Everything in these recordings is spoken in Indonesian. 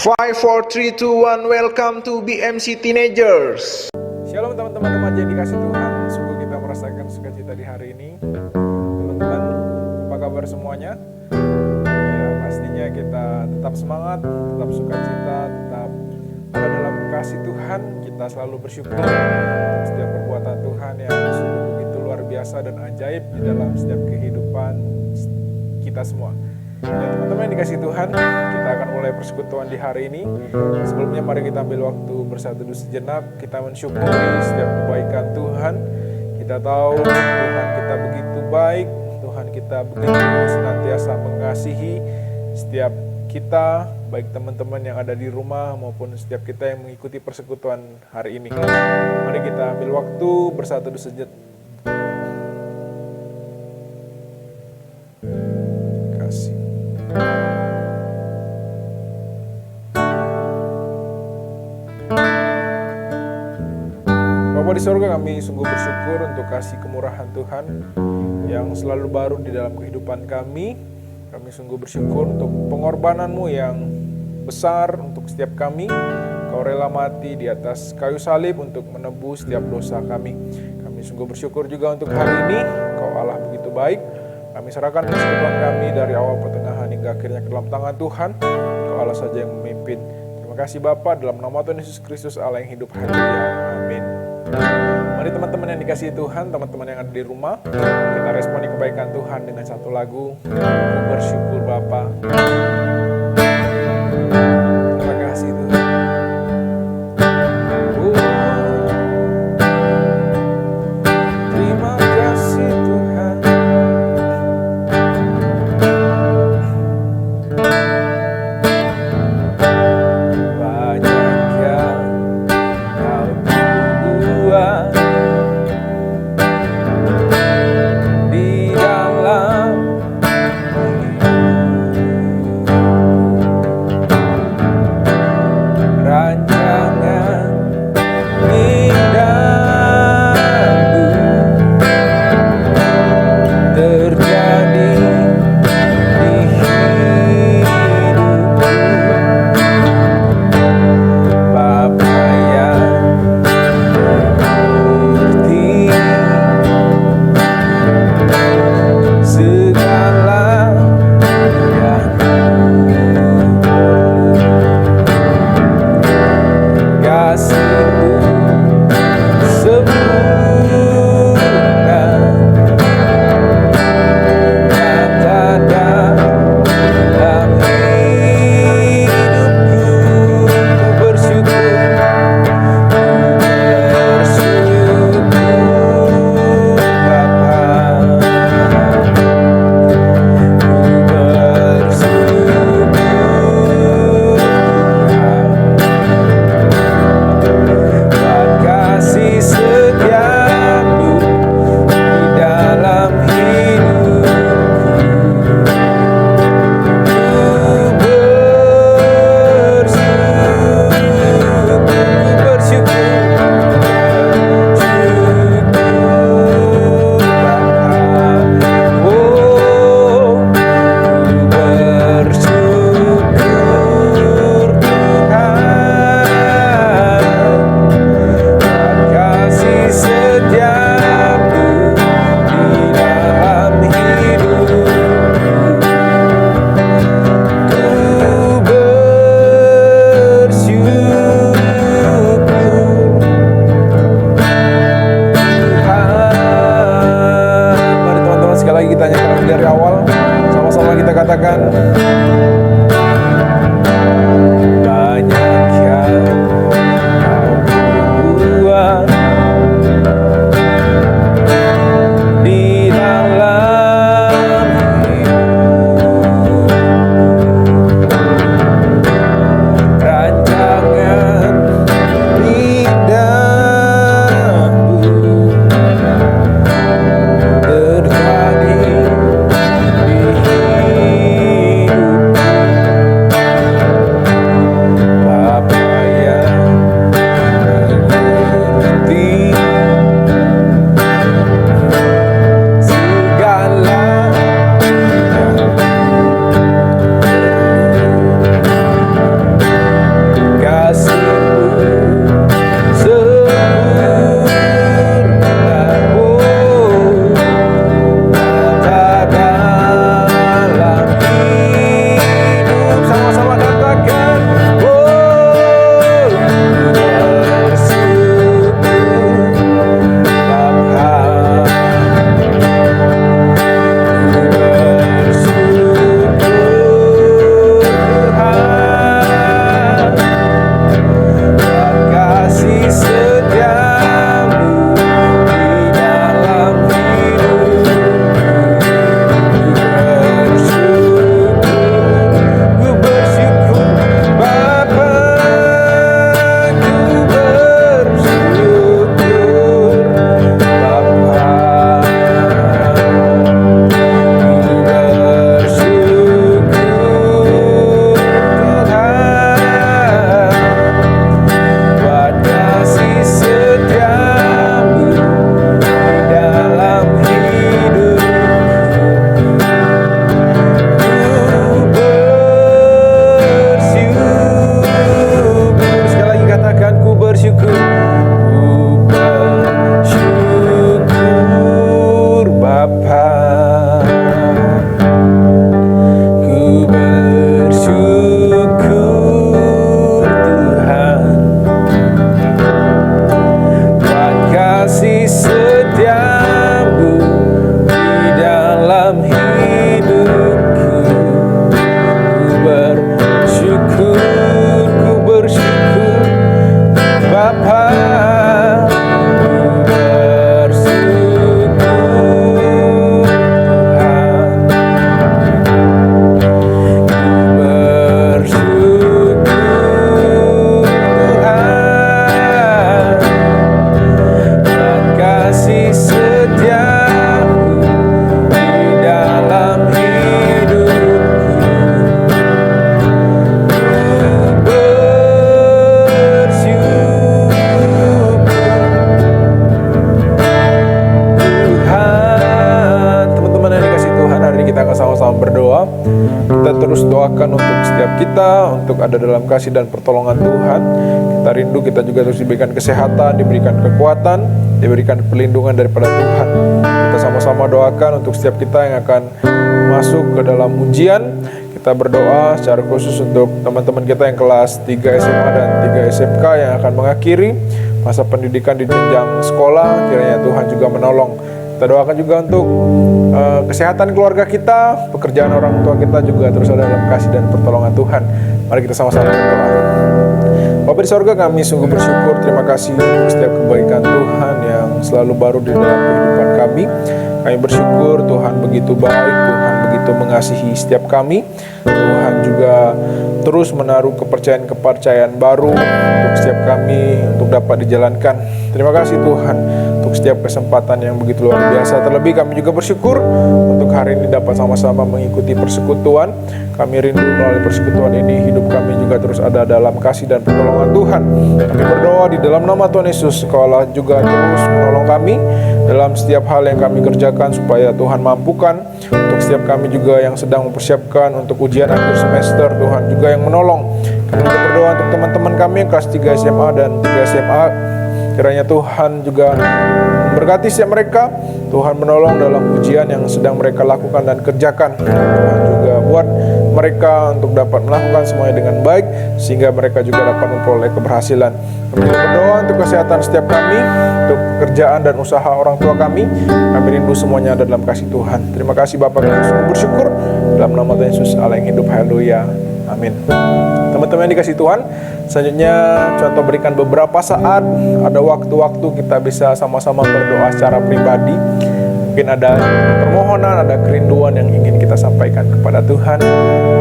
5, 4, 3, 2, 1, welcome to BMC Teenagers. Shalom teman-teman remaja yang dikasih Tuhan. Sungguh kita merasakan sukacita di hari ini. Teman-teman, apa kabar semuanya? Ya, pastinya kita tetap semangat, tetap sukacita, tetap ada dalam kasih Tuhan. Kita selalu bersyukur untuk setiap perbuatan Tuhan yang sungguh begitu luar biasa dan ajaib di dalam setiap kehidupan kita semua. Ya teman-teman yang dikasih Tuhan, kita akan mulai persekutuan di hari ini. Sebelumnya mari kita ambil waktu bersatu dulu sejenak. Kita mensyukuri setiap kebaikan Tuhan. Kita tahu Tuhan kita begitu baik, Tuhan kita begitu senantiasa mengasihi setiap kita, baik teman-teman yang ada di rumah maupun setiap kita yang mengikuti persekutuan hari ini. Mari kita ambil waktu bersatu dulu sejenak. Bapa di sorga, kami sungguh bersyukur untuk kasih kemurahan Tuhan yang selalu baru di dalam kehidupan kami. Kami sungguh bersyukur untuk pengorbanan-Mu yang besar untuk setiap kami. Kau rela mati di atas kayu salib untuk menebus setiap dosa kami. Kami sungguh bersyukur juga untuk hari ini. Kau Allah begitu baik. Kami serahkan persekutuan kami dari awal pertengahan hingga akhirnya ke dalam tangan Tuhan. Kau Allah saja yang memimpin. Terima kasih Bapa, dalam nama Tuhan Yesus Kristus Allah yang hidup haleluya. Amin. Mari teman-teman yang dikasihi Tuhan, teman-teman yang ada di rumah, kita responi kebaikan Tuhan dengan satu lagu, Ku Bersyukur Bapa. Terima kasih Tuhan. Terima kasih Tuhan. Banyak yang Kau buat di dalam hidupku. untuk ada dalam kasih dan pertolongan Tuhan. Kita rindu kita juga terus diberikan kesehatan, diberikan kekuatan, diberikan perlindungan daripada Tuhan. Kita sama-sama doakan untuk setiap kita yang akan masuk ke dalam ujian. Kita berdoa secara khusus untuk teman-teman kita yang kelas 3 SMA dan 3 SMK yang akan mengakhiri masa pendidikan di jenjang sekolah. Kiranya Tuhan juga menolong. Kita doakan juga untuk kesehatan keluarga kita, pekerjaan orang tua kita juga terus ada dalam kasih dan pertolongan Tuhan. Mari kita sama-sama berdoa. Bapa di sorga, kami sungguh bersyukur, terima kasih untuk setiap kebaikan Tuhan yang selalu baru di dalam kehidupan kami. Kami bersyukur Tuhan begitu baik, Tuhan begitu mengasihi setiap kami. Tuhan juga terus menaruh kepercayaan-kepercayaan baru untuk setiap kami untuk dapat dijalankan. Terima kasih Tuhan untuk setiap kesempatan yang begitu luar biasa. Terlebih kami juga bersyukur untuk hari ini dapat sama-sama mengikuti persekutuan. Kami rindu melalui persekutuan ini hidup kami juga terus ada dalam kasih dan pertolongan Tuhan. Kami berdoa di dalam nama Tuhan Yesus, sekolah juga terus menolong kami dalam setiap hal yang kami kerjakan supaya Tuhan mampukan. Untuk setiap kami juga yang sedang mempersiapkan untuk ujian akhir semester, Tuhan juga yang menolong. Kami juga berdoa untuk teman-teman kami yang kelas 3 SMA dan 3 SMA. Kiranya Tuhan juga berkati setiap mereka. Tuhan menolong dalam ujian yang sedang mereka lakukan dan kerjakan. Tuhan juga buat mereka untuk dapat melakukan semuanya dengan baik, sehingga mereka juga dapat memperoleh keberhasilan. Kami juga berdoa untuk kesehatan setiap kami, untuk pekerjaan dan usaha orang tua kami. Kami rindu semuanya ada dalam kasih Tuhan. Terima kasih Bapak, kami sungguh bersyukur. Dalam nama Tuhan Yesus Allah yang hidup, haleluya, amin. Teman-teman yang dikasih Tuhan, selanjutnya contoh berikan beberapa saat, ada waktu-waktu kita bisa sama-sama berdoa secara pribadi. Mungkin ada permohonan, ada kerinduan yang ingin kita sampaikan kepada Tuhan.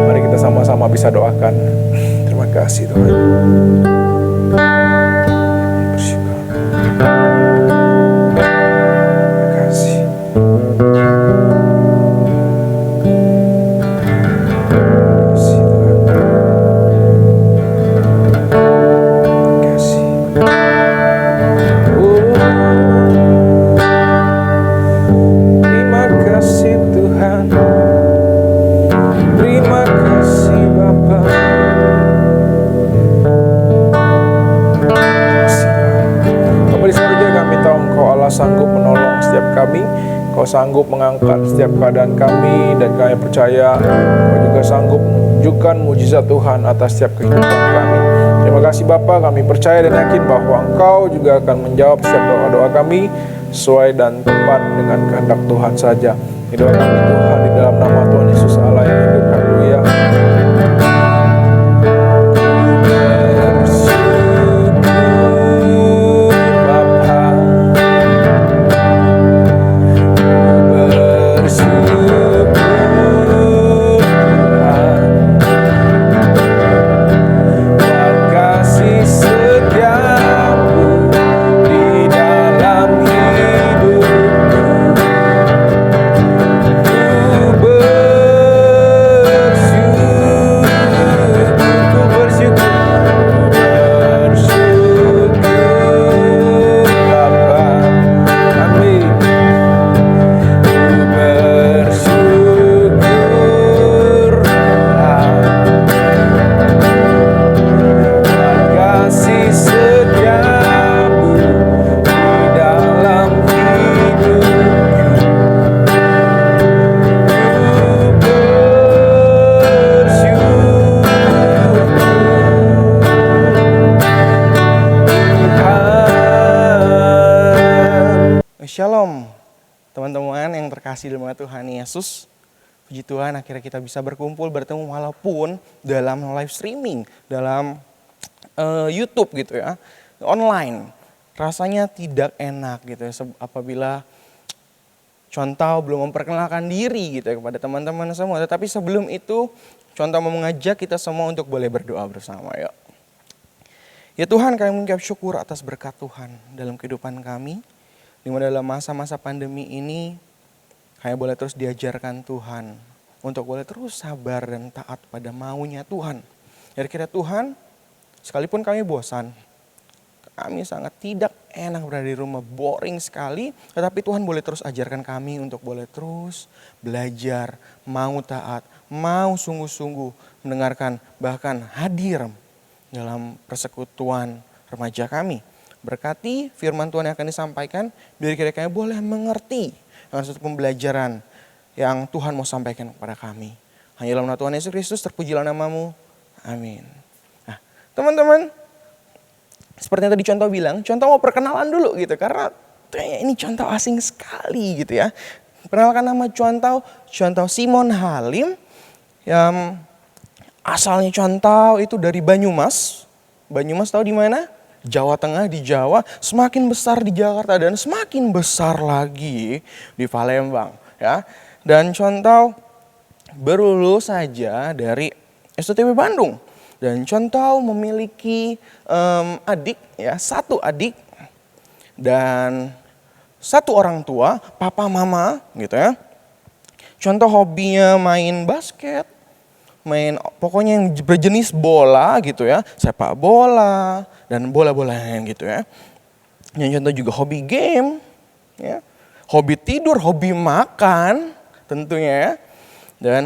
Mari kita sama-sama bisa doakan. Terima kasih Tuhan. Bersyukur. Terima kasih. Sanggup menolong setiap kami, Kau sanggup mengangkat setiap keadaan kami, dan kami percaya Kau juga sanggup menunjukkan mujizat Tuhan atas setiap kehidupan kami. Terima kasih Bapa, kami percaya dan yakin bahwa Engkau juga akan menjawab setiap doa-doa kami sesuai dan tepat dengan kehendak Tuhan saja. Doa kami Tuhan di dalam nama Tuhan Yesus Allah yang hidup, haleluya. Shalom teman-teman yang terkasih dalam Tuhan Yesus. Puji Tuhan akhirnya kita bisa berkumpul bertemu walaupun dalam live streaming, dalam YouTube gitu ya, online. Rasanya tidak enak gitu ya apabila contoh belum memperkenalkan diri gitu ya kepada teman-teman semua. Tetapi sebelum itu contoh mau mengajak kita semua untuk boleh berdoa bersama yuk. Ya Tuhan, kami mengucap syukur atas berkat Tuhan dalam kehidupan kami. Di mana dalam masa-masa pandemi ini, kami boleh terus diajarkan Tuhan untuk boleh terus sabar dan taat pada maunya Tuhan. Kira-kira Tuhan, sekalipun kami bosan, kami sangat tidak enak berada di rumah, boring sekali. Tetapi Tuhan boleh terus ajarkan kami untuk boleh terus belajar, mau taat, mau sungguh-sungguh mendengarkan, bahkan hadir dalam persekutuan remaja kami. Berkati firman Tuhan yang akan disampaikan, biar kira-kira boleh mengerti dengan suatu pembelajaran yang Tuhan mau sampaikan kepada kami. Hanya dalam nama Tuhan Yesus Kristus, terpujilah namamu. Amin. Nah, teman-teman, seperti yang tadi contoh bilang, contoh mau perkenalan dulu gitu. Karena ini contoh asing sekali gitu ya. Perkenalkan nama contoh Simon Halim. Yang asalnya contoh itu dari Banyumas. Banyumas tahu di mana? Jawa Tengah, di Jawa. Semakin besar di Jakarta dan semakin besar lagi di Palembang. Ya. Dan contoh baru lulus saja dari STTB Bandung. Dan contoh memiliki adik, ya, satu adik dan satu orang tua, papa mama gitu ya. Contoh hobinya main basket, pokoknya yang berjenis bola gitu ya, sepak bola dan bola-bolaan gitu ya. Yang contoh juga hobi game, ya, hobi tidur, hobi makan tentunya ya. Dan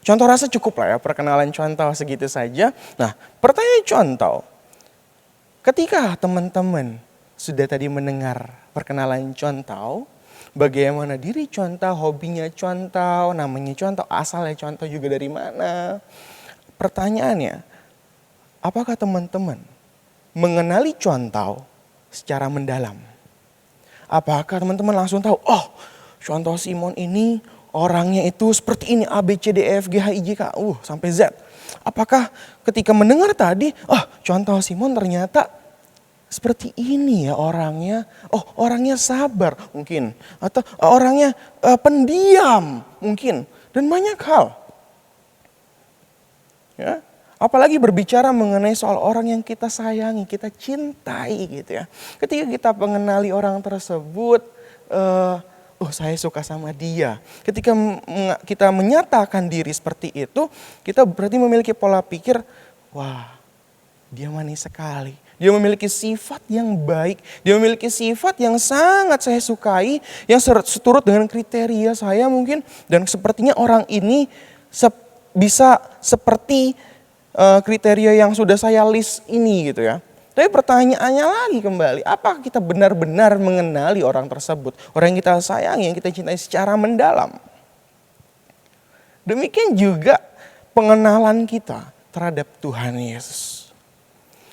contoh rasa cukup lah ya, perkenalan contoh segitu saja. Nah, pertanyaan contoh, ketika teman-teman sudah tadi mendengar perkenalan contoh, bagaimana diri contoh, hobinya contoh, namanya contoh, asalnya contoh juga dari mana? Pertanyaannya, apakah teman-teman mengenali contoh secara mendalam? Apakah teman-teman langsung tahu, oh contoh Simon ini orangnya itu seperti ini, A, B, C, D, E, F, G, H, I, J, K, sampai Z. Apakah ketika mendengar tadi, contoh Simon ternyata seperti ini ya orangnya. Oh, orangnya sabar mungkin. Atau orangnya pendiam mungkin. Dan banyak hal. Ya. Apalagi berbicara mengenai soal orang yang kita sayangi, kita cintai gitu ya. Ketika kita mengenali orang tersebut, saya suka sama dia. Ketika kita menyatakan diri seperti itu, kita berarti memiliki pola pikir, wah, dia manis sekali. Dia memiliki sifat yang baik. Dia memiliki sifat yang sangat saya sukai. Yang seturut dengan kriteria saya mungkin. Dan sepertinya orang ini bisa seperti kriteria yang sudah saya list ini gitu ya. Tapi pertanyaannya lagi kembali. Apakah kita benar-benar mengenali orang tersebut? Orang yang kita sayangi, yang kita cintai secara mendalam. Demikian juga pengenalan kita terhadap Tuhan Yesus.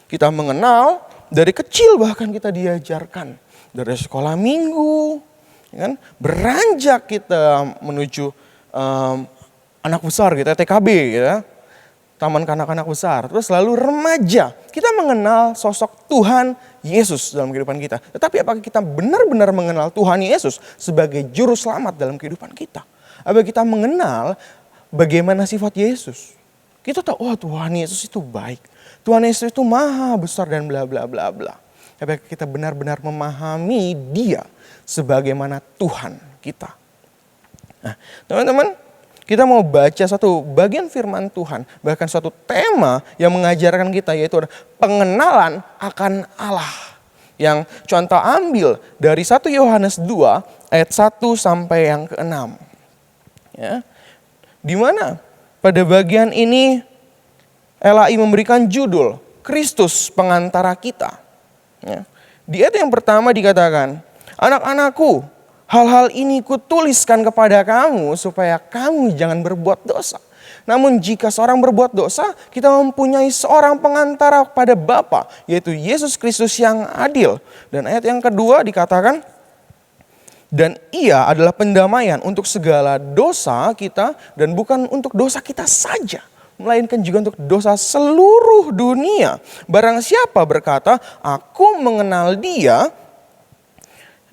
Kita mengenal dari kecil, bahkan kita diajarkan dari sekolah minggu, kan? Beranjak kita menuju anak besar gitu, TKB gitu, taman kanak-kanak besar, terus lalu remaja. Kita mengenal sosok Tuhan Yesus dalam kehidupan kita. Tetapi apakah kita benar-benar mengenal Tuhan Yesus sebagai juru selamat dalam kehidupan kita? Apakah kita mengenal bagaimana sifat Yesus? Kita tahu, Tuhan Yesus itu baik. Tuhan Yesus itu maha besar dan bla bla bla bla. Apakah kita benar-benar memahami dia sebagaimana Tuhan kita? Nah, teman-teman, kita mau baca satu bagian firman Tuhan, bahkan suatu tema yang mengajarkan kita, yaitu pengenalan akan Allah. Yang contoh ambil dari 1 Yohanes 2 ayat 1 sampai yang ke-6. Ya. Di mana pada bagian ini LAI memberikan judul Kristus pengantara kita. Ya. Di ayat yang pertama dikatakan, anak-anakku, hal-hal ini kutuliskan kepada kamu supaya kamu jangan berbuat dosa. Namun jika seorang berbuat dosa, kita mempunyai seorang pengantara pada Bapa, yaitu Yesus Kristus yang adil. Dan ayat yang kedua dikatakan, dan ia adalah pendamaian untuk segala dosa kita dan bukan untuk dosa kita saja, melainkan juga untuk dosa seluruh dunia. Barang siapa berkata, aku mengenal dia,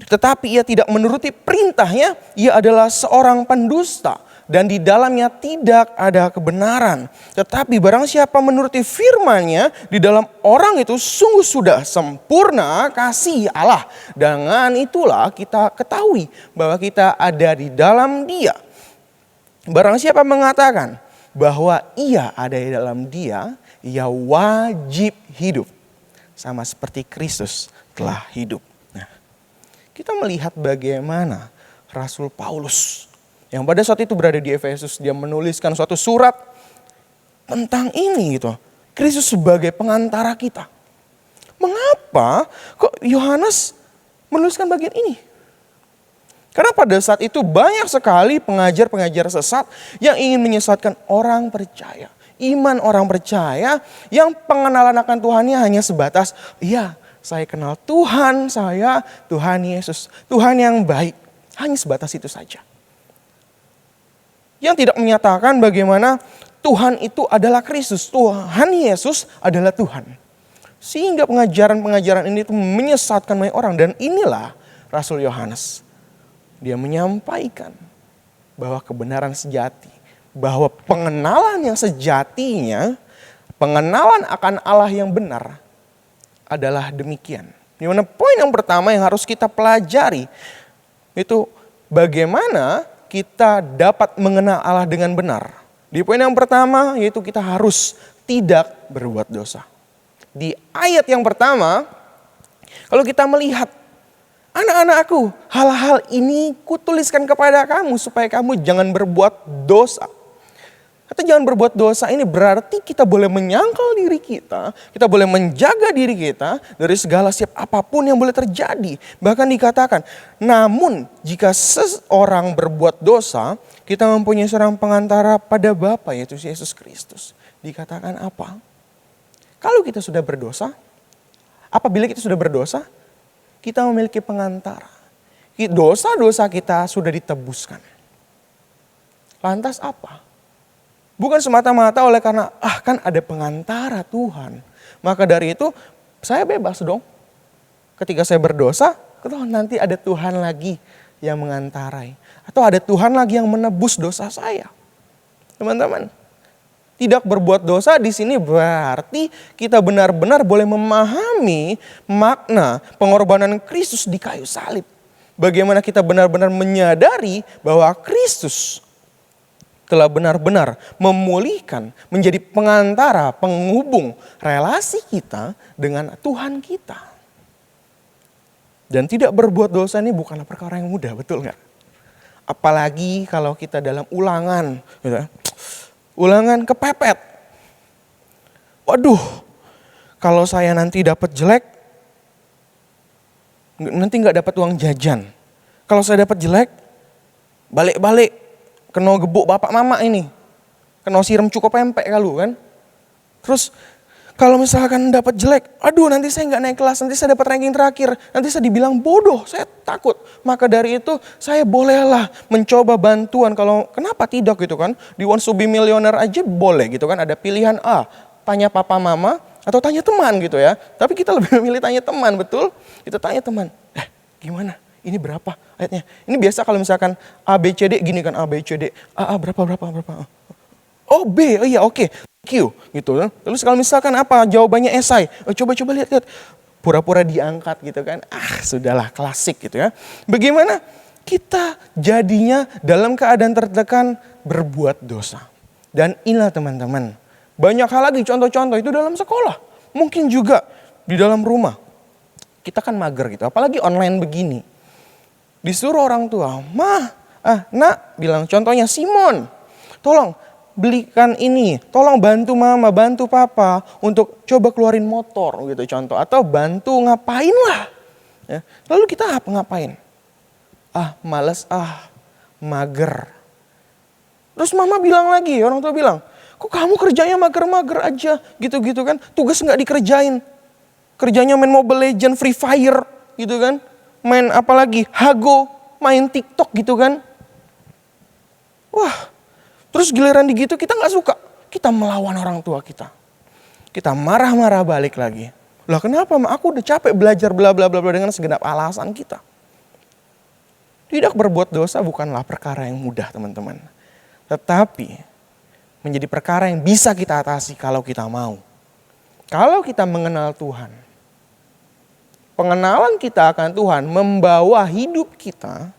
tetapi ia tidak menuruti perintahnya, ia adalah seorang pendusta. Dan di dalamnya tidak ada kebenaran. Tetapi barang siapa menuruti firman-Nya, di dalam orang itu sungguh sudah sempurna kasih Allah. Dengan itulah kita ketahui bahwa kita ada di dalam Dia. Barang siapa mengatakan bahwa ia ada di dalam Dia, ia wajib hidup sama seperti Kristus telah hidup. Nah, kita melihat bagaimana Rasul Paulus yang pada saat itu berada di Efesus, dia menuliskan suatu surat tentang ini gitu. Kristus sebagai pengantara kita. Mengapa kok Yohanes menuliskan bagian ini? Karena pada saat itu banyak sekali pengajar-pengajar sesat yang ingin menyesatkan orang percaya. Iman orang percaya yang pengenalan akan Tuhannya hanya sebatas, iya saya kenal Tuhan saya, Tuhan Yesus, Tuhan yang baik. Hanya sebatas itu saja. Yang tidak menyatakan bagaimana Tuhan itu adalah Kristus, Tuhan Yesus adalah Tuhan. Sehingga pengajaran-pengajaran ini itu menyesatkan banyak orang. Dan inilah Rasul Yohanes. Dia menyampaikan bahwa kebenaran sejati, bahwa pengenalan yang sejatinya, pengenalan akan Allah yang benar adalah demikian. Di mana poin yang pertama yang harus kita pelajari itu bagaimana kita dapat mengenal Allah dengan benar. Di poin yang pertama yaitu kita harus tidak berbuat dosa. Di ayat yang pertama, kalau kita melihat, anak-anakku, hal-hal ini kutuliskan kepada kamu supaya kamu jangan berbuat dosa. Atau jangan berbuat dosa ini berarti kita boleh menyangkal diri kita boleh menjaga diri kita dari segala setiap apapun yang boleh terjadi. Bahkan dikatakan, namun jika seseorang berbuat dosa, kita mempunyai seorang pengantara pada Bapa yaitu Yesus Kristus. Dikatakan apa? Kalau kita sudah berdosa, apabila kita sudah berdosa, kita memiliki pengantara. Dosa-dosa kita sudah ditebuskan. Lantas apa? Bukan semata-mata oleh karena kan ada pengantara Tuhan. Maka dari itu saya bebas dong. Ketika saya berdosa, nanti ada Tuhan lagi yang mengantarai. Atau ada Tuhan lagi yang menebus dosa saya. Teman-teman, tidak berbuat dosa di sini berarti kita benar-benar boleh memahami makna pengorbanan Kristus di kayu salib. Bagaimana kita benar-benar menyadari bahwa Kristus telah benar-benar memulihkan, menjadi pengantara, penghubung relasi kita dengan Tuhan kita. Dan tidak berbuat dosa ini bukanlah perkara yang mudah, betul nggak? Apalagi kalau kita dalam ulangan, gitu. Ulangan kepepet. Waduh, kalau saya nanti dapat jelek, nanti nggak dapat uang jajan. Kalau saya dapat jelek, balik-balik. Kena gebuk bapak mama ini. Kena siram cukup pempek kalau kan. Terus kalau misalkan dapat jelek, aduh nanti saya nggak naik kelas, nanti saya dapat ranking terakhir, nanti saya dibilang bodoh, saya takut. Maka dari itu saya bolehlah mencoba bantuan. Kalau kenapa tidak gitu kan? Di Want to Be Millionaire aja boleh gitu kan. Ada pilihan A, tanya papa mama atau tanya teman gitu ya. Tapi kita lebih memilih tanya teman, betul? Kita tanya teman, gimana? Ini berapa ayatnya? Ini biasa kalau misalkan A, B, C, D gini kan. A, B, C, D. A berapa. Oh B, oh iya oke. Q gitu kan. Terus kalau misalkan apa jawabannya esai. Coba lihat. Pura-pura diangkat gitu kan. Sudahlah klasik gitu ya. Bagaimana kita jadinya dalam keadaan tertekan berbuat dosa. Dan inilah teman-teman. Banyak hal lagi contoh-contoh itu dalam sekolah. Mungkin juga di dalam rumah. Kita kan mager gitu. Apalagi online begini. Disuruh orang tua, nak, bilang contohnya Simon, tolong belikan ini, tolong bantu mama, bantu papa untuk coba keluarin motor gitu contoh. Atau bantu ngapain lah. Ya. Lalu kita ngapain? Males, mager. Terus mama bilang lagi, orang tua bilang, kok kamu kerjanya mager-mager aja gitu-gitu kan. Tugas gak dikerjain. Kerjanya main Mobile Legends, Free Fire gitu kan. Main apa lagi? Hago, main TikTok gitu kan. Wah, terus giliran di gitu kita gak suka. Kita melawan orang tua kita. Kita marah-marah balik lagi. Lah kenapa? Aku udah capek belajar bla bla bla dengan segenap alasan kita. Tidak berbuat dosa bukanlah perkara yang mudah teman-teman. Tetapi menjadi perkara yang bisa kita atasi kalau kita mau. Kalau kita mengenal Tuhan. Pengenalan kita akan Tuhan membawa hidup kita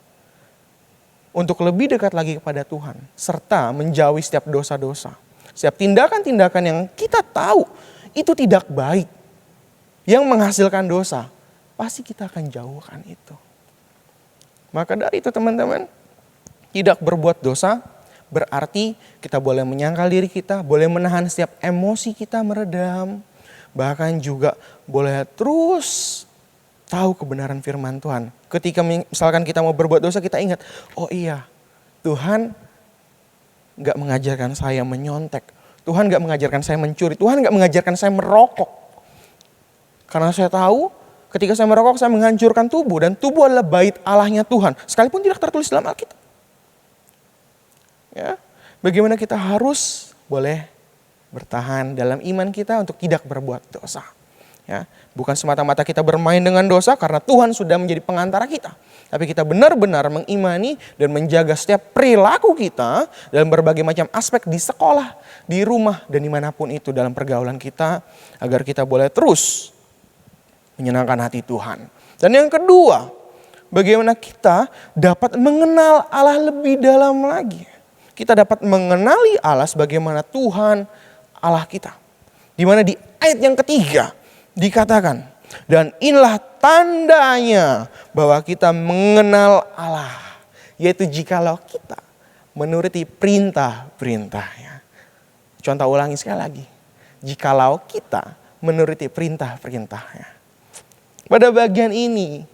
untuk lebih dekat lagi kepada Tuhan. Serta menjauhi setiap dosa-dosa. Setiap tindakan-tindakan yang kita tahu itu tidak baik. Yang menghasilkan dosa. Pasti kita akan jauhkan itu. Maka dari itu teman-teman. Tidak berbuat dosa berarti kita boleh menyangkal diri kita, boleh menahan setiap emosi kita meredam. Bahkan juga boleh terus tahu kebenaran firman Tuhan. Ketika misalkan kita mau berbuat dosa, kita ingat, oh iya, Tuhan gak mengajarkan saya menyontek. Tuhan gak mengajarkan saya mencuri. Tuhan gak mengajarkan saya merokok. Karena saya tahu ketika saya merokok, saya menghancurkan tubuh. Dan tubuh adalah bait Allahnya Tuhan. Sekalipun tidak tertulis dalam Alkitab. Ya, bagaimana kita harus boleh bertahan dalam iman kita untuk tidak berbuat dosa. Ya, bukan semata-mata kita bermain dengan dosa karena Tuhan sudah menjadi pengantara kita. Tapi kita benar-benar mengimani dan menjaga setiap perilaku kita dalam berbagai macam aspek di sekolah, di rumah, dan dimanapun itu dalam pergaulan kita. Agar kita boleh terus menyenangkan hati Tuhan. Dan yang kedua, bagaimana kita dapat mengenal Allah lebih dalam lagi. Kita dapat mengenali Allah sebagaimana Tuhan Allah kita. Di mana di ayat yang ketiga dikatakan, dan inilah tandanya bahwa kita mengenal Allah, yaitu jikalau kita menuruti perintah-perintahnya. Contoh ulangi sekali lagi, jikalau kita menuruti perintah-perintahnya. Pada bagian ini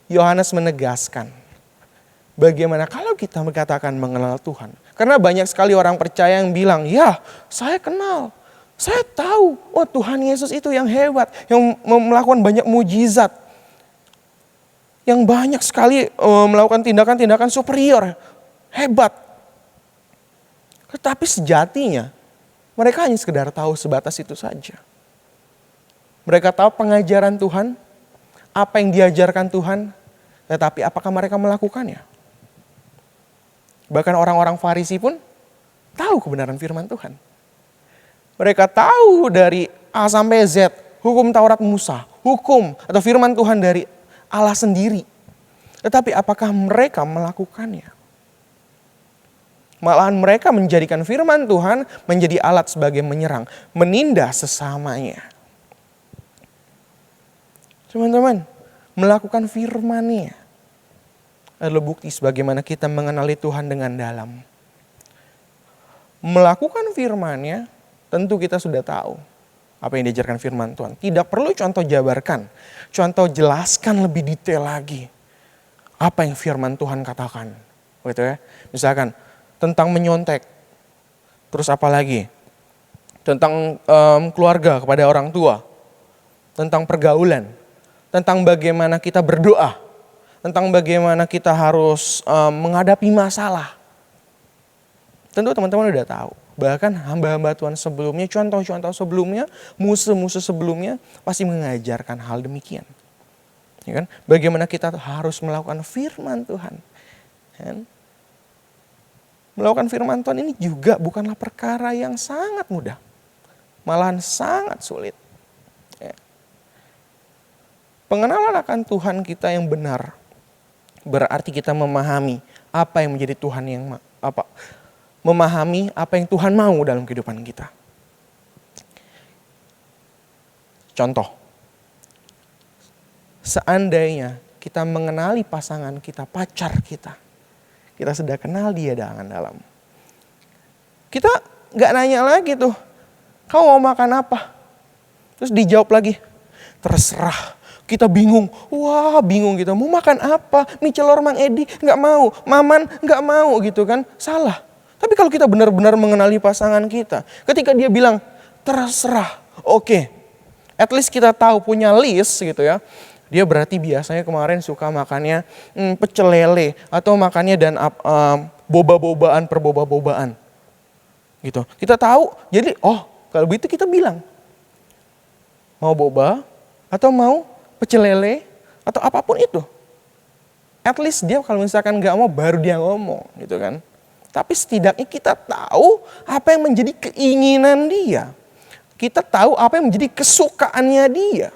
Yohanes menegaskan bagaimana kalau kita mengatakan mengenal Tuhan. Karena banyak sekali orang percaya yang bilang, ya saya kenal, saya tahu, oh Tuhan Yesus itu yang hebat, yang melakukan banyak mujizat. Yang banyak sekali melakukan tindakan-tindakan superior, hebat. Tetapi sejatinya mereka hanya sekedar tahu sebatas itu saja. Mereka tahu pengajaran Tuhan, apa yang diajarkan Tuhan, tetapi apakah mereka melakukannya? Bahkan orang-orang Farisi pun tahu kebenaran firman Tuhan. Mereka tahu dari A sampai Z, hukum Taurat Musa, hukum atau firman Tuhan dari Allah sendiri. Tetapi apakah mereka melakukannya? Malahan mereka menjadikan firman Tuhan menjadi alat sebagai menyerang, menindas sesamanya. Teman-teman, melakukan firman-Nya adalah bukti sebagaimana kita mengenali Tuhan dengan dalam. Melakukan firman-Nya tentu kita sudah tahu apa yang diajarkan firman Tuhan. Tidak perlu contoh jabarkan, contoh jelaskan lebih detail lagi apa yang firman Tuhan katakan. Gitu ya. Misalkan tentang menyontek, terus apa lagi? Tentang keluarga kepada orang tua, tentang pergaulan, tentang bagaimana kita berdoa, tentang bagaimana kita harus menghadapi masalah. Tentu teman-teman udah tahu. Bahkan hamba-hamba Tuhan sebelumnya, contoh-contoh sebelumnya, musuh-musuh sebelumnya pasti mengajarkan hal demikian. Ya kan? Bagaimana kita harus melakukan firman Tuhan. Ya kan? Melakukan firman Tuhan ini juga bukanlah perkara yang sangat mudah. Malahan sangat sulit. Ya. Pengenalan akan Tuhan kita yang benar berarti kita memahami apa yang menjadi Tuhan yang memahami apa yang Tuhan mau dalam kehidupan kita. Contoh, seandainya kita mengenali pasangan kita, pacar kita sudah kenal dia dengan dalam. Kita gak nanya lagi tuh, kamu mau makan apa? Terus dijawab lagi, terserah. Kita bingung, wah bingung gitu, mau makan apa? Mie celor Mang Edi, gak mau. Maman gak mau gitu kan, salah. Tapi kalau kita benar-benar mengenali pasangan kita, ketika dia bilang terserah, oke. At least kita tahu punya list gitu ya. Dia berarti biasanya kemarin suka makannya pecel lele atau makannya dan boba-bobaan per boba-bobaan. Gitu. Kita tahu, jadi kalau begitu kita bilang mau boba atau mau pecel lele atau apapun itu. At least dia kalau misalkan gak mau baru dia ngomong gitu kan. Tapi setidaknya kita tahu apa yang menjadi keinginan dia. Kita tahu apa yang menjadi kesukaannya dia.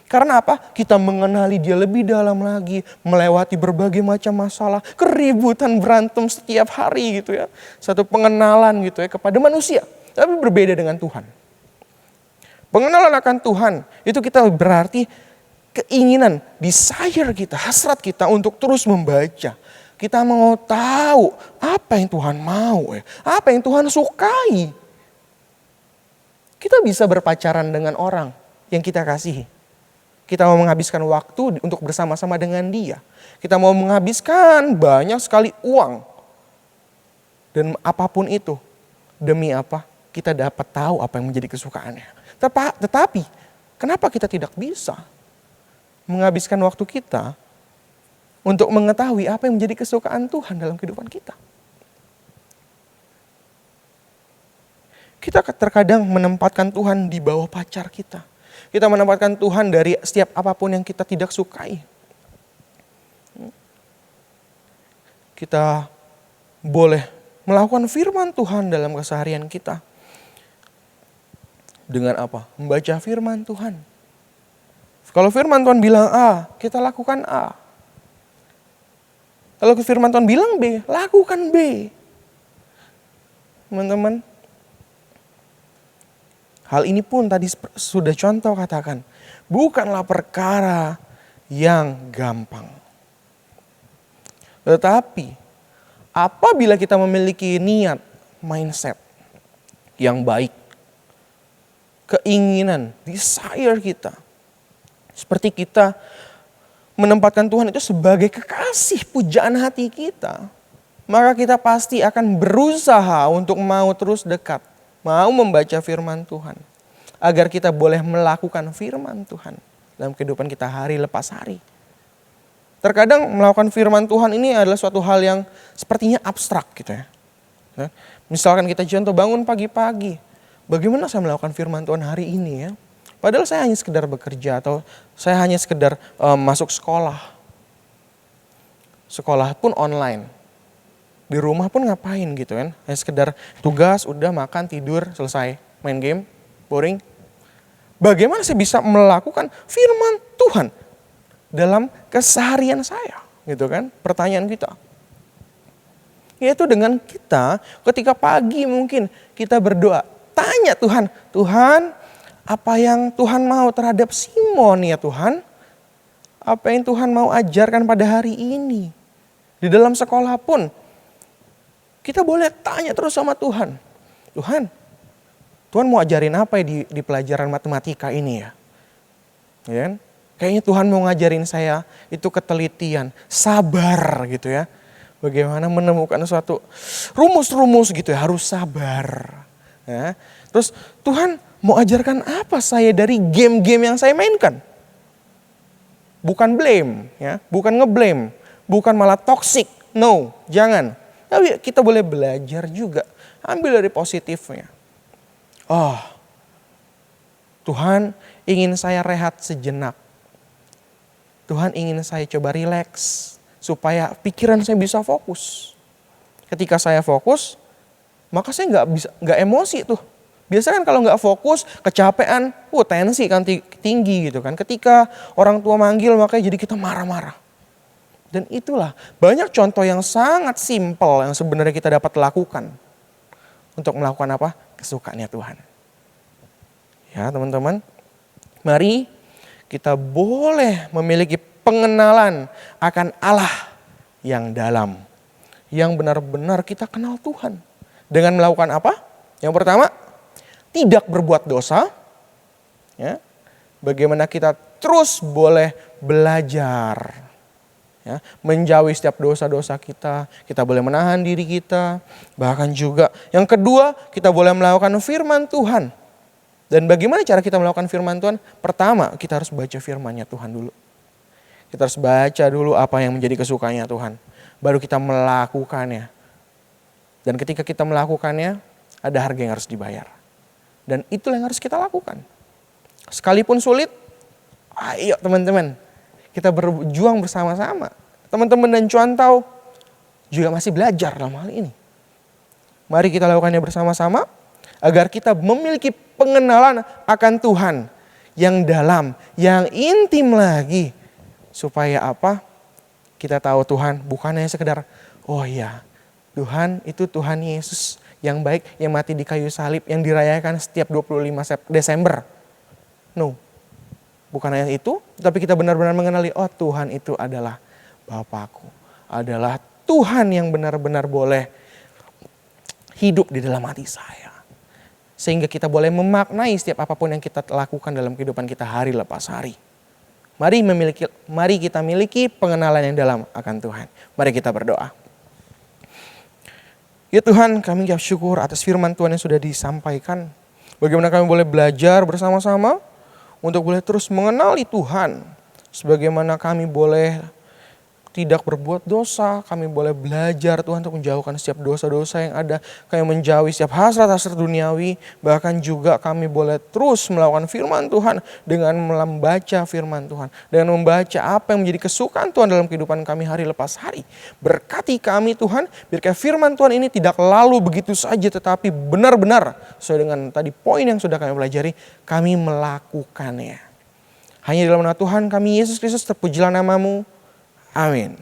Karena apa? Kita mengenali dia lebih dalam lagi. Melewati berbagai macam masalah. Keributan, berantem setiap hari gitu ya. Satu pengenalan gitu ya kepada manusia. Tapi berbeda dengan Tuhan. Pengenalan akan Tuhan itu kita berarti keinginan, desire kita, hasrat kita untuk terus membaca Kita mau tahu apa yang Tuhan mau, apa yang Tuhan sukai. Kita bisa berpacaran dengan orang yang kita kasihi. Kita mau menghabiskan waktu untuk bersama-sama dengan dia. Kita mau menghabiskan banyak sekali uang. Dan apapun itu, demi apa? Kita dapat tahu apa yang menjadi kesukaannya. Tetapi, kenapa kita tidak bisa menghabiskan waktu kita untuk mengetahui apa yang menjadi kesukaan Tuhan dalam kehidupan kita? Kita terkadang menempatkan Tuhan di bawah pacar kita. Kita menempatkan Tuhan dari setiap apapun yang kita tidak sukai. Kita boleh melakukan firman Tuhan dalam keseharian kita. Dengan apa? Membaca firman Tuhan. Kalau firman Tuhan bilang A, kita lakukan A. Kalau firman Tuhan bilang B, lakukan B. Teman-teman, hal ini pun tadi sudah contoh katakan, bukanlah perkara yang gampang. Tetapi, apabila kita memiliki niat, mindset yang baik, keinginan, desire kita, seperti kita menempatkan Tuhan itu sebagai kekasih pujaan hati kita, maka kita pasti akan berusaha untuk mau terus dekat, mau membaca firman Tuhan, agar kita boleh melakukan firman Tuhan dalam kehidupan kita hari lepas hari. Terkadang melakukan firman Tuhan ini adalah suatu hal yang sepertinya abstrak gitu ya. Misalkan kita contoh bangun pagi-pagi, bagaimana saya melakukan firman Tuhan hari ini ya? Padahal saya hanya sekedar bekerja atau saya hanya sekedar masuk sekolah. Sekolah pun online. Di rumah pun ngapain gitu kan. Hanya sekedar tugas, udah makan, tidur, selesai. Main game, boring. Bagaimana saya bisa melakukan firman Tuhan dalam keseharian saya? Gitu kan, pertanyaan kita. Yaitu dengan kita ketika pagi mungkin kita berdoa. Tanya Tuhan, Tuhan, apa yang Tuhan mau terhadap Simon ya Tuhan? Apa yang Tuhan mau ajarkan pada hari ini? Di dalam sekolah pun kita boleh tanya terus sama Tuhan. Tuhan mau ajarin apa ya di pelajaran matematika ini ya? Ya kan? Kayaknya Tuhan mau ngajarin saya itu ketelitian, sabar gitu ya. Bagaimana menemukan suatu rumus-rumus gitu ya, harus sabar. Ya. Terus Tuhan mau ajarkan apa saya dari game-game yang saya mainkan? Bukan blame, ya, bukan ngeblame, bukan malah toxic. No, jangan. Tapi kita boleh belajar juga, ambil dari positifnya. Oh, Tuhan ingin saya rehat sejenak. Tuhan ingin saya coba rileks supaya pikiran saya bisa fokus. Ketika saya fokus, maka saya nggak emosi tuh. Biasanya kan kalau nggak fokus, kecapean, tensi kan tinggi gitu kan. Ketika orang tua manggil makanya jadi kita marah-marah. Dan itulah banyak contoh yang sangat simpel yang sebenarnya kita dapat lakukan. Untuk melakukan apa? Kesukaannya Tuhan. Ya teman-teman, mari kita boleh memiliki pengenalan akan Allah yang dalam. Yang benar-benar kita kenal Tuhan. Dengan melakukan apa? Yang pertama, tidak berbuat dosa. Ya. Bagaimana kita terus boleh belajar. Ya, menjauhi setiap dosa-dosa kita. Kita boleh menahan diri kita. Bahkan juga yang kedua, kita boleh melakukan firman Tuhan. Dan bagaimana cara kita melakukan firman Tuhan? Pertama, kita harus baca firman-Nya Tuhan dulu. Kita harus baca dulu apa yang menjadi kesukaannya Tuhan. Baru kita melakukannya. Dan ketika kita melakukannya, ada harga yang harus dibayar. Dan itulah yang harus kita lakukan. Sekalipun sulit, ayo teman-teman, kita berjuang bersama-sama. Teman-teman dan Cuantau juga masih belajar dalam hal ini. Mari kita lakukannya bersama-sama, agar kita memiliki pengenalan akan Tuhan yang dalam, yang intim lagi. Supaya apa? Kita tahu Tuhan bukan hanya sekedar, oh iya, Tuhan itu Tuhan Yesus yang baik, yang mati di kayu salib, yang dirayakan setiap 25 Desember. No, bukan hanya itu, tapi kita benar-benar mengenali, oh Tuhan itu adalah Bapakku, adalah Tuhan yang benar-benar boleh hidup di dalam hati saya. Sehingga kita boleh memaknai setiap apapun yang kita lakukan dalam kehidupan kita hari lepas hari. Mari kita miliki pengenalan yang dalam akan Tuhan. Mari kita berdoa. Ya Tuhan, kami ucap syukur atas firman Tuhan yang sudah disampaikan. Bagaimana kami boleh belajar bersama-sama untuk boleh terus mengenali Tuhan. Sebagaimana kami boleh tidak berbuat dosa, kami boleh belajar Tuhan untuk menjauhkan setiap dosa-dosa yang ada. Kami menjauhi setiap hasrat-hasrat duniawi, bahkan juga kami boleh terus melakukan firman Tuhan dengan membaca firman Tuhan. Dengan membaca apa yang menjadi kesukaan Tuhan dalam kehidupan kami hari lepas hari. Berkati kami Tuhan, biarkan firman Tuhan ini tidak lalu begitu saja, tetapi benar-benar sesuai dengan tadi poin yang sudah kami pelajari, kami melakukannya. Hanya di dalam nama Tuhan kami Yesus Kristus, terpujilah namamu. Amin.